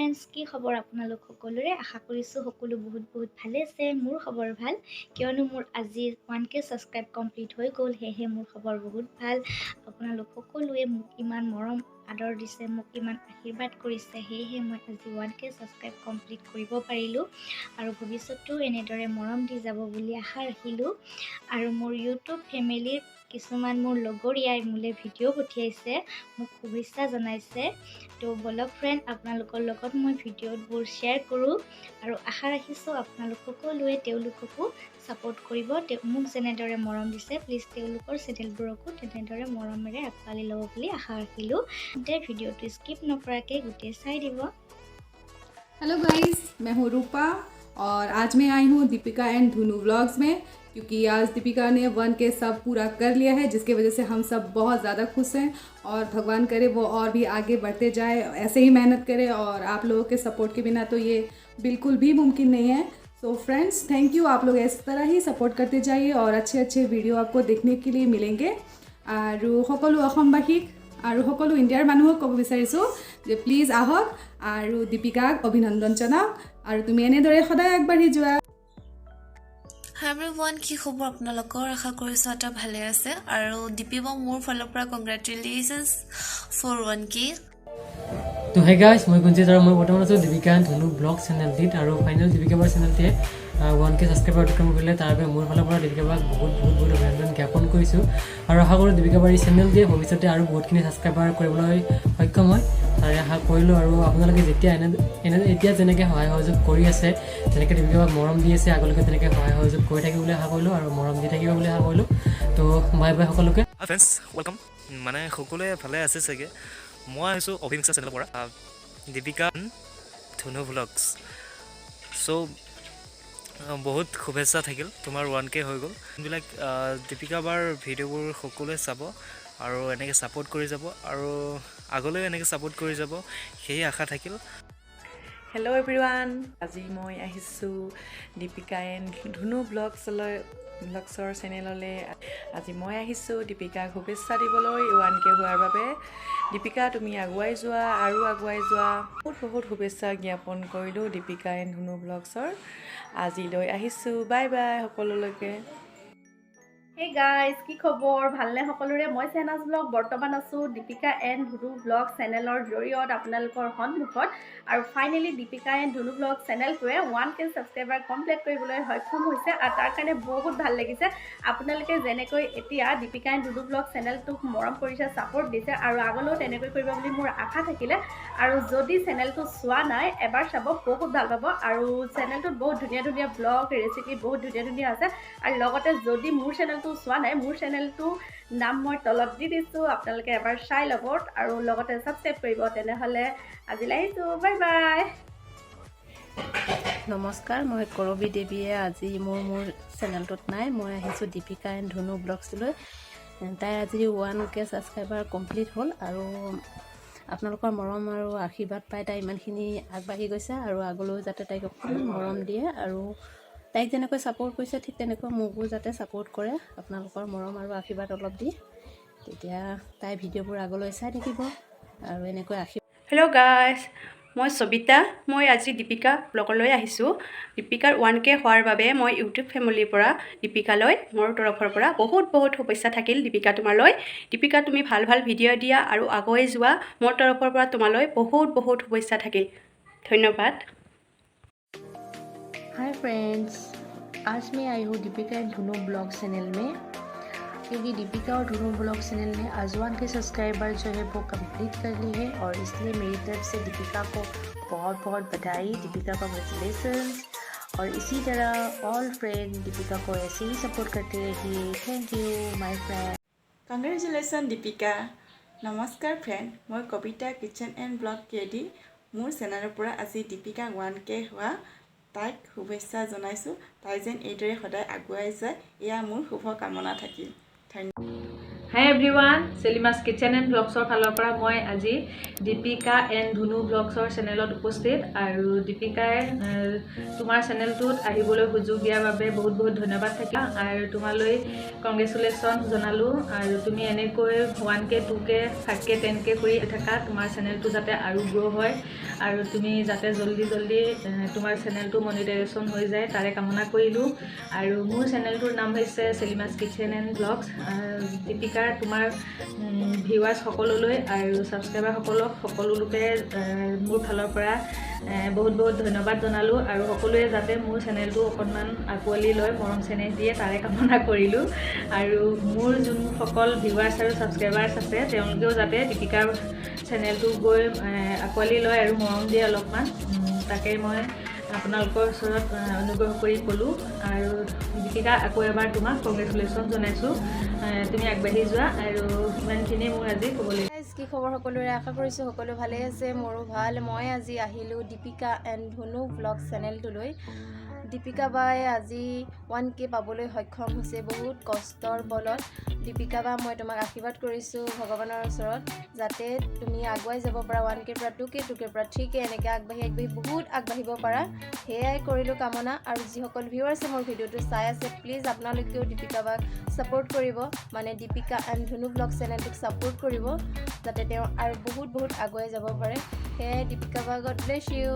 Friends, কি খবৰ আপোনালোক সকলোৰে? আশা কৰিছোঁ সকলো বহুত ভালে আছে। মোৰ খবৰ ভাল, কিয়নো মোৰ আজি 1K ছাবস্ক্ৰাইব কমপ্লিট হৈ গ'ল। সেয়েহে মোৰ খবৰ বহুত ভাল। আপোনালোক সকলোৱে মোক ইমান মৰম আদৰ দিছে, মোক ইমান আশীৰ্বাদ কৰিছে, সেয়েহে মই আজি 1K ছাবস্ক্ৰাইব কমপ্লিট কৰিব পাৰিলোঁ আৰু ভৱিষ্যতেও এনেদৰে মৰম দি যাব বুলি আশা ৰাখিলোঁ। আৰু মোৰ ইউটিউব ফেমিলিৰ কিছুমান মোৰ লগৰীয়াই মোলৈ ভিডিঅ' পঠিয়াইছে, মোক শুভেচ্ছা জনাইছে। তো বলক ফ্ৰেণ্ড, আপোনালোকৰ লগত মই ভিডিঅ'বোৰ শ্বেয়াৰ কৰোঁ আৰু আশা ৰাখিছোঁ আপোনালোক সকলোৱে তেওঁলোককো ছাপোৰ্ট কৰিব। মোক যেনেদৰে মৰম দিছে, প্লিজ তেওঁলোকৰ চেনেলবোৰকো তেনেদৰে মৰমেৰে আঁকোৱালি ল'ব বুলি আশা ৰাখিলোঁ। ভিডিঅ'টো স্কিপ নকৰাকৈ গোটেই চাই দিব। हेलो गाइस, मैं हूँ रूपा और आज मैं आई हूँ दीपिका एंड धुनू व्लॉग्स में, क्योंकि आज दीपिका ने 1K सब पूरा कर लिया है, जिसकी वजह से हम सब बहुत ज़्यादा खुश हैं और भगवान करे वो और भी आगे बढ़ते जाए, ऐसे ही मेहनत करे। और आप लोगों के सपोर्ट के बिना तो ये बिल्कुल भी मुमकिन नहीं है। So friends, thank you. आप लोग इस तरह ही सपोर्ट करते जाइए और अच्छे वीडियो आपको देखने के लिए मिलेंगे। और सकलो असमबासीक और सकलो इंडियार मानुहक कब विचारिছোঁ যে প্লিজ আহক আৰু দীপিকাক অভিনন্দন জনাওক আৰু তুমি এনেদৰে সদায় আগবাঢ়ি যোৱা। হাই এভৰিৱান, কি খবৰ আপোনালোকৰ? আশা কৰিছোঁ এটা ভালে আছে। আৰু দীপিকা মোৰ ফালৰ পৰা কংগ্ৰেচুলেশ্যনছ ফৰ 1K। তো হে গাইজ, মই গুঞ্জিত আৰু মই বৰ্তমান আছোঁ দীপিকা ধুনু ব্লগ চেনেলটিত। আৰু ফাইনেল দীপিকা চেনেলটিয়ে 1K ছাবস্ক্ৰাইবাৰ অতিক্ৰম কৰিলে, তাৰ বাবে মোৰ ফালৰ পৰা দীপিকাক বহুত অভিনন্দন জ্ঞাপন কৰিছোঁ। আৰু আশা কৰোঁ দীপিকা এই চেনেলটিয়ে ভৱিষ্যতে আৰু বহুতখিনি ছাবস্ক্ৰাইবাৰ কৰিবলৈ সক্ষম হয়, তাৰে আশা কৰিলোঁ। আৰু আপোনালোকে যেতিয়া এতিয়া যেনেকৈ সহায় সহযোগ কৰি আছে, তেনেকৈ দীপিকাক মৰম দি আছে, আগলৈকে তেনেকৈ সহায় সহযোগ কৰি থাকিব বুলি আশা কৰিলোঁ আৰু মৰম দি থাকিব বুলি আশা কৰিলোঁ। তো বাই বাই সকলোকে। Friends, welcome. মানে সকলোৱে ভালে আছে চাগে। মই আহিছোঁ অভিনন্দন চেনেলৰ পৰা, দীপিকা ধুনু ভ্লগছ। চ' বহুত শুভেচ্ছা থাকিল, তোমাৰ 1K হৈ গ'ল। যোনবিলাক দীপিকা বাৰ ভিডিঅ'বোৰ সকলোৱে চাব আৰু এনেকৈ ছাপোৰ্ট কৰি যাব আৰু আগলৈ এনেকৈ ছাপোৰ্ট কৰি যাব, সেই আশা থাকিল। হেল্ল' এভৰিৱান, আজি মই আহিছোঁ দীপিকা এণ্ড ধুনু ব্লগছৰ চেনেললৈ। আজি মই আহিছোঁ দীপিকাক শুভেচ্ছা দিবলৈ 1K হোৱাৰ বাবে। দীপিকা, তুমি আগুৱাই যোৱা আৰু আগুৱাই যোৱা। বহুত শুভেচ্ছা জ্ঞাপন কৰিলোঁ দীপিকা এণ্ড ধুনু ব্লগছৰ। আজিলৈ আহিছোঁ, বাই বাই সকলোলৈকে। হে গাইজ, কি খবৰ? ভালনে সকলোৰে? মই চেনাজ ব্লগ বৰ্তমান আছোঁ দীপিকা এণ্ড ধুনু ব্লগ চেনেলৰ জৰিয়ত আপোনালোকৰ সন্মুখত। আৰু finally Deepika and Dhunu blog চেনেলটোৱে 1K ছাবস্ক্ৰাইবাৰ কমপ্লিট কৰিবলৈ সক্ষম হৈছে আৰু তাৰ কাৰণে বহুত ভাল লাগিছে। আপোনালোকে যেনেকৈ এতিয়া দীপিকা এণ্ড ধুনু ব্লগ চেনেলটোক মৰম কৰিছে, ছাপোৰ্ট দিছে আৰু আগলৈও তেনেকৈ কৰিব বুলি মোৰ আশা থাকিলে। আৰু যদি চেনেলটো চোৱা নাই, এবাৰ চাব, বহুত ভাল পাব। আৰু চেনেলটোত বহুত ধুনীয়া ব্লগ ৰেচিপি বহুত ধুনীয়া আছে। আৰু লগতে যদি মোৰ চেনেলটো চোৱা নাই, মোৰ চেনেলটো নাম মই তলত দি দিছোঁ, আপোনালোকে এবাৰ চাই ল'ব আৰু লগতে ছাবস্ক্ৰাইব কৰিব। তেনেহ'লে আজিলৈ আহিছোঁ, বাই বাই। নমস্কাৰ, মই কৰবী দেৱীয়ে আজি মোৰ চেনেলটোত নাই। মই আহিছোঁ দীপিকা এণ্ড ধুনু ব্লগছলৈ। তাই আজি 1K ছাবস্ক্ৰাইবাৰ কমপ্লিট হ'ল আৰু আপোনালোকৰ মৰম আৰু আশীৰ্বাদ পাই তাই ইমানখিনি আগবাঢ়ি গৈছে আৰু আগলৈও যাতে তাইক মৰম দিয়ে আৰু তাইক যেনেকৈ ছাপোৰ্ট কৰিছে, ঠিক তেনেকৈ মোকো যাতে ছাপোৰ্ট কৰে আপোনালোকৰ মৰম আৰু আশীৰ্বাদ অলপ দি। তেতিয়া তাই ভিডিঅ'বোৰ আগলৈ চাই থাকিব আৰু এনেকৈ হেল্ল' গাইজ, মই সবিতা। মই আজি দীপিকা ব্লগলৈ আহিছোঁ। দীপিকাৰ 1K হোৱাৰ বাবে মই ইউটিউব ফেমিলিৰ পৰা দীপিকালৈ মোৰ তৰফৰ পৰা বহুত শুভেচ্ছা থাকিল। দীপিকা তোমালৈ। দীপিকা, তুমি ভাল ভিডিঅ' দিয়া আৰু আগুৱাই যোৱা। মোৰ তৰফৰ পৰা তোমালৈ বহুত শুভেচ্ছা থাকিল। ধন্যবাদ। हाय फ्रेंड्स, आज मैं आई हूँ दीपिका एंड धुनू ब्लॉग चैनल में, क्योंकि दीपिका और धुनू ब्लॉग चैनल ने आज 1K सब्सक्राइबर जो है वो कंप्लीट कर ली है और इसलिए मेरी तरफ से दीपिका को बहुत बधाई। दीपिका कांग्रेचुलेशंस। और इसी तरह ऑल फ्रेंड दीपिका को ऐसे ही सपोर्ट करते रहिए। Thank you my friend. Congratulations Deepika. নমস্কাৰ ফ্ৰেণ্ড, মই Kavita kitchen and blog KD. মোৰ চেনেলৰ পৰা আজি দীপিকা 1K হোৱা তাইক শুভেচ্ছা জনাইছোঁ। তাই যেন এইদৰে সদায় আগুৱাই যায়, এয়া মোৰ শুভ কামনা থাকিল। ধন্যবাদ। হাই এভৰিৱান, চেলিমাছ কিটচেন এণ্ড ব্লগছৰ ফালৰ পৰা মই আজি দীপিকা এণ্ড ধুনু ব্লগছৰ চেনেলত উপস্থিত। আৰু দীপিকাই তোমাৰ চেনেলটোত আহিবলৈ সুযোগ দিয়াৰ বাবে বহুত বহুত ধন্যবাদ থাকিল আৰু তোমালৈ কংগ্ৰেচুলেশ্যন জনালোঁ। আৰু তুমি এনেকৈ 1K 2K 5K 10K কৰি থাকা, তোমাৰ চেনেলটো যাতে আৰু গ্ৰ' হয় আৰু তুমি যাতে জল্দি তোমাৰ চেনেলটো মনিটাইজেশ্যন হৈ যায় তাৰে কামনা কৰিলোঁ। আৰু মোৰ চেনেলটোৰ নাম হৈছে চেলিমাছ কিটচেন এণ্ড ব্লগছ। দীপিকা তোমাৰ ভিউৱাৰ্ছ সকললৈ আৰু ছাবস্ক্ৰাইবাৰসকলক সকলোলোকে মোৰ ফালৰ পৰা বহুত বহুত ধন্যবাদ জনালোঁ। আৰু সকলোৱে যাতে মোৰ চেনেলটো অকণমান আঁকোৱালি লয়, মৰম চেনেহ দিয়ে তাৰে কামনা কৰিলোঁ। আৰু মোৰ যোনসকল ভিউৱাৰ্ছ আৰু ছাবস্ক্ৰাইবাৰ্ছ আছে তেওঁলোকেও যাতে দীপিকাৰ চেনেলটো গৈ আঁকোৱালি লয় আৰু মৰম দিয়ে অলপমান, তাকে মই আপোনালোকৰ ওচৰত অনুগ্ৰহ কৰি ক'লোঁ। আৰু দীপিকা আকৌ এবাৰ তোমাক কংগ্ৰেচুলেশ্যন জনাইছোঁ, তুমি আগবাঢ়ি যোৱা। আৰু ইমানখিনি মোৰ আজি ক'বলৈ। কি খবৰ সকলোৰে? আশা কৰিছোঁ সকলো ভালেই আছে, মোৰো ভাল। মই আজি আহিলোঁ দীপিকা এণ্ড ধুনু ব্লগ চেনেলটোলৈ। দীপিকা বাই আজি 1K পাবলৈ সক্ষম হৈছে বহুত কষ্টৰ বলত। দীপিকা বা মই তোমাক আশীৰ্বাদ কৰিছোঁ ভগৱানৰ ওচৰত যাতে তুমি আগুৱাই যাব পাৰা 1K পৰা 2K 2K পৰা 3K এনেকৈ আগবাঢ়ি বহুত আগবাঢ়িব পাৰা, সেয়াই কৰিলোঁ কামনা। আৰু যিসকল ভিউৱাৰ্ছে মোৰ ভিডিঅ'টো চাই আছে প্লিজ আপোনালোকেও দীপিকা বাক ছাপোৰ্ট কৰিব, মানে দীপিকা এণ্ড ধুনু ব্লগ চেনেলটোক ছাপোৰ্ট কৰিব যাতে তেওঁ আৰু বহুত আগুৱাই যাব পাৰে। সেয়াই দীপিকা বা, গড ব্লেছ ইউ।